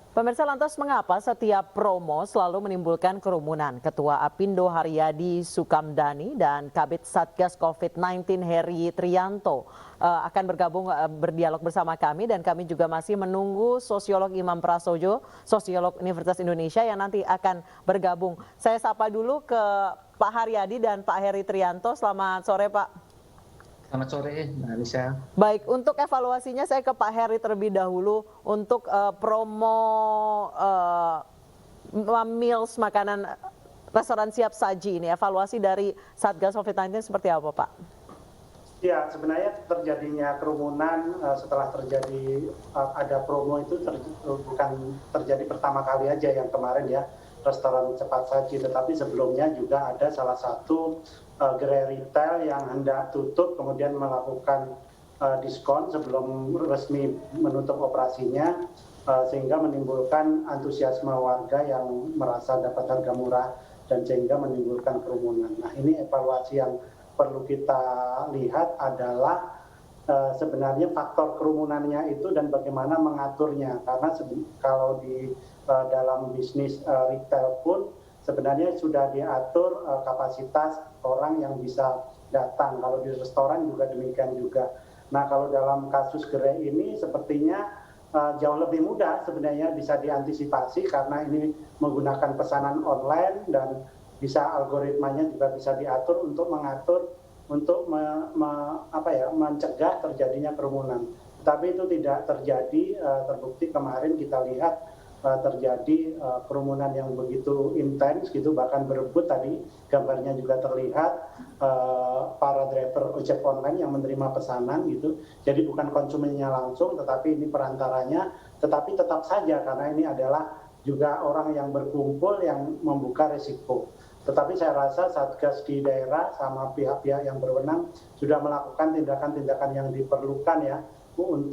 Pemirsa, lantas mengapa setiap promo selalu menimbulkan kerumunan? Ketua Apindo Haryadi Sukamdhani dan Kabid Satgas COVID-19 Heri Trianto akan bergabung berdialog bersama kami, dan kami juga masih menunggu sosiolog Imam Prasojo, sosiolog Universitas Indonesia yang nanti akan bergabung. Saya sapa dulu ke Pak Haryadi dan Pak Heri Trianto. Selamat sore, Pak. Selamat sore, Mbak Alisa. Baik, untuk evaluasinya saya ke Pak Heri terlebih dahulu untuk promo meals makanan restoran siap saji ini. Evaluasi dari Satgas COVID-19 seperti apa, Pak? Ya, sebenarnya terjadinya kerumunan setelah terjadi ada promo itu bukan terjadi pertama kali aja yang kemarin ya, restoran cepat saji, tetapi sebelumnya juga ada salah satu gerai retail yang hendak tutup kemudian melakukan diskon sebelum resmi menutup operasinya, sehingga menimbulkan antusiasme warga yang merasa dapat harga murah dan sehingga menimbulkan kerumunan. Nah, ini evaluasi yang perlu kita lihat adalah sebenarnya faktor kerumunannya itu dan bagaimana mengaturnya, karena kalau di dalam bisnis retail pun sebenarnya sudah diatur kapasitas orang yang bisa datang. Kalau di restoran juga demikian juga. Nah, kalau dalam kasus gerai ini sepertinya jauh lebih mudah sebenarnya bisa diantisipasi karena ini menggunakan pesanan online dan bisa algoritmanya juga bisa diatur untuk mengatur untuk mencegah terjadinya kerumunan. Tapi itu tidak terjadi, terbukti kemarin kita lihat terjadi kerumunan yang begitu intens gitu, bahkan berebut tadi gambarnya juga terlihat para driver ojek online yang menerima pesanan gitu. Jadi bukan konsumennya langsung, tetapi ini perantaranya, tetapi tetap saja karena ini adalah juga orang yang berkumpul yang membuka risiko. Tetapi saya rasa Satgas di daerah sama pihak-pihak yang berwenang sudah melakukan tindakan-tindakan yang diperlukan ya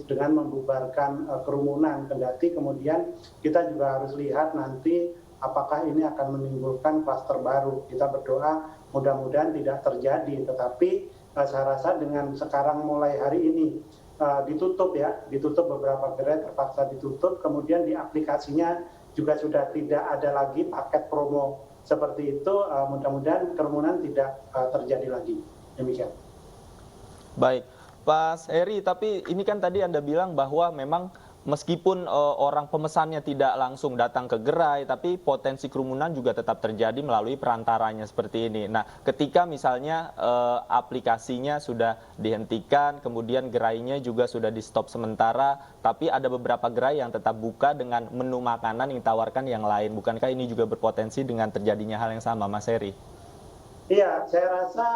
dengan membubarkan kerumunan. Kendati kemudian kita juga harus lihat nanti apakah ini akan menimbulkan klaster baru. Kita berdoa mudah-mudahan tidak terjadi, tetapi saya rasa dengan sekarang mulai hari ini ditutup beberapa gerai terpaksa ditutup, kemudian di aplikasinya juga sudah tidak ada lagi paket promo seperti itu, mudah-mudahan kerumunan tidak terjadi lagi. Demikian. Baik, Pak Heri, tapi ini kan tadi Anda bilang bahwa memang meskipun orang pemesannya tidak langsung datang ke gerai, tapi potensi kerumunan juga tetap terjadi melalui perantaranya seperti ini. Nah, ketika misalnya aplikasinya sudah dihentikan, kemudian gerainya juga sudah di stop sementara, tapi ada beberapa gerai yang tetap buka dengan menu makanan yang ditawarkan yang lain. Bukankah ini juga berpotensi dengan terjadinya hal yang sama, Mas Heri? Iya, saya rasa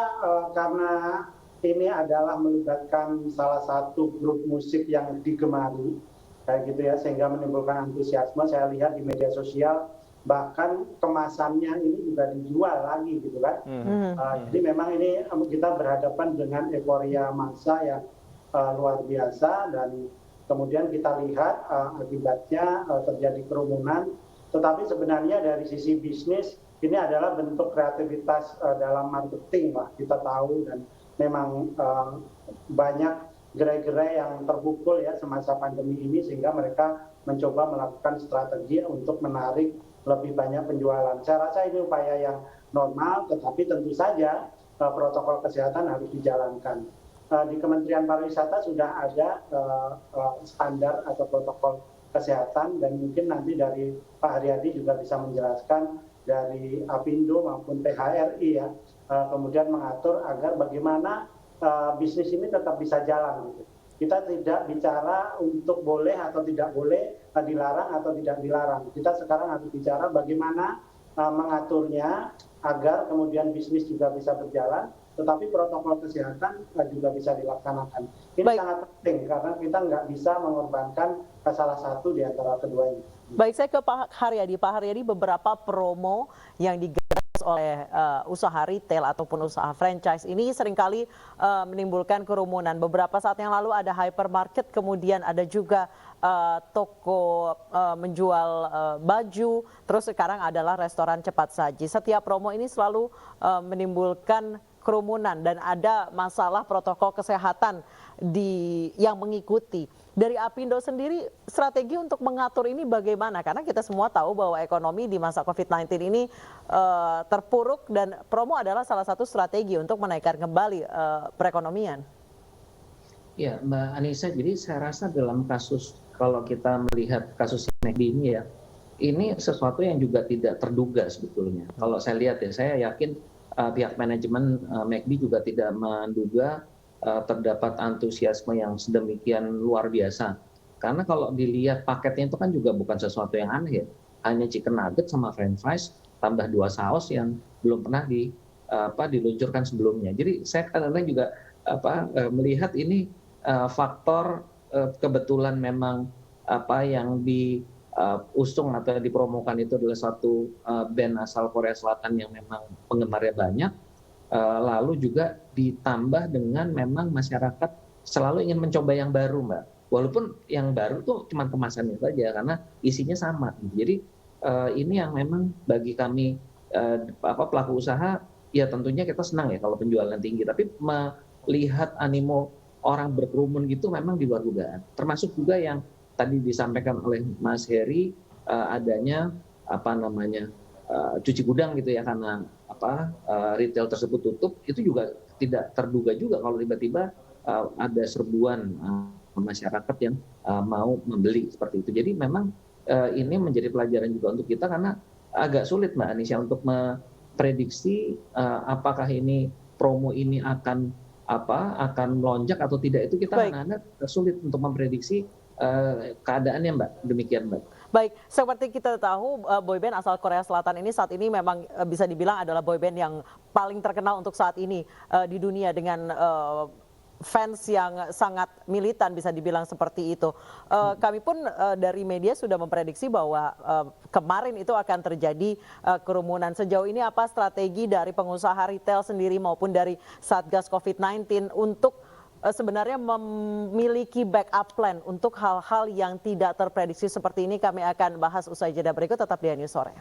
karena ini adalah melibatkan salah satu grup musik yang digemari, kayak gitu ya, sehingga menimbulkan antusiasme. Saya lihat di media sosial bahkan kemasannya ini juga dijual lagi gitu kan. Jadi memang ini kita berhadapan dengan euforia massa yang luar biasa, dan kemudian kita lihat akibatnya terjadi kerumunan. Tetapi sebenarnya dari sisi bisnis ini adalah bentuk kreativitas dalam marketing lah, kita tahu, dan memang banyak gerai-gerai yang terpukul ya semasa pandemi ini sehingga mereka mencoba melakukan strategi untuk menarik lebih banyak penjualan. Saya rasa ini upaya yang normal, tetapi tentu saja protokol kesehatan harus dijalankan. Di Kementerian Pariwisata sudah ada standar atau protokol kesehatan, dan mungkin nanti dari Pak Haryadi juga bisa menjelaskan dari Apindo maupun PHRI ya, kemudian mengatur agar bagaimana bisnis ini tetap bisa jalan gitu. Kita tidak bicara untuk boleh atau tidak boleh, dilarang atau tidak dilarang. Kita sekarang harus bicara bagaimana mengaturnya agar kemudian bisnis juga bisa berjalan, tetapi protokol kesehatan juga bisa dilaksanakan. Ini sangat penting karena kita nggak bisa mengorbankan salah satu di antara keduanya. Baik, saya ke Pak Haryadi. Pak Haryadi, beberapa promo yang digagas oleh usaha retail ataupun usaha franchise ini seringkali menimbulkan kerumunan. Beberapa saat yang lalu ada hypermarket, kemudian ada juga toko menjual baju, terus sekarang adalah restoran cepat saji. Setiap promo ini selalu menimbulkan kerumunan dan ada masalah protokol kesehatan yang mengikuti. Dari Apindo sendiri strategi untuk mengatur ini bagaimana? Karena kita semua tahu bahwa ekonomi di masa COVID-19 ini terpuruk dan promo adalah salah satu strategi untuk menaikkan kembali perekonomian. Ya, Mbak Anissa, jadi saya rasa dalam kasus, kalau kita melihat kasus McD ini ya, ini sesuatu yang juga tidak terduga sebetulnya. Kalau saya lihat ya, saya yakin pihak manajemen McD juga tidak menduga terdapat antusiasme yang sedemikian luar biasa. Karena kalau dilihat paketnya itu kan juga bukan sesuatu yang aneh ya. Hanya chicken nugget sama french fries tambah 2 saus yang belum pernah diluncurkan sebelumnya. Jadi saya kadang-kadang juga melihat ini faktor kebetulan memang apa yang diusung atau dipromokan itu adalah suatu band asal Korea Selatan yang memang penggemarnya banyak. Lalu juga ditambah dengan memang masyarakat selalu ingin mencoba yang baru, Mbak. Walaupun yang baru tuh cuma kemasannya saja karena isinya sama. Jadi ini yang memang bagi kami pelaku usaha ya tentunya kita senang ya kalau penjualan tinggi. Tapi melihat animo orang berkerumun gitu memang di luar dugaan. Termasuk juga yang tadi disampaikan oleh Mas Heri adanya cuci gudang gitu ya karena retail tersebut tutup, itu juga tidak terduga juga kalau tiba-tiba ada serbuan masyarakat yang mau membeli seperti itu. Jadi memang ini menjadi pelajaran juga untuk kita karena agak sulit Mbak Anisya untuk memprediksi apakah ini promo ini akan melonjak atau tidak, itu kita anak-anak sulit untuk memprediksi keadaannya Mbak. Demikian Mbak. Baik, seperti kita tahu boyband asal Korea Selatan ini saat ini memang bisa dibilang adalah boyband yang paling terkenal untuk saat ini di dunia dengan fans yang sangat militan bisa dibilang seperti itu. Kami pun dari media sudah memprediksi bahwa kemarin itu akan terjadi kerumunan. Sejauh ini apa strategi dari pengusaha retail sendiri maupun dari Satgas COVID-19 untuk sebenarnya memiliki backup plan untuk hal-hal yang tidak terprediksi seperti ini? Kami akan bahas usai jeda berikut, tetap di News Sore.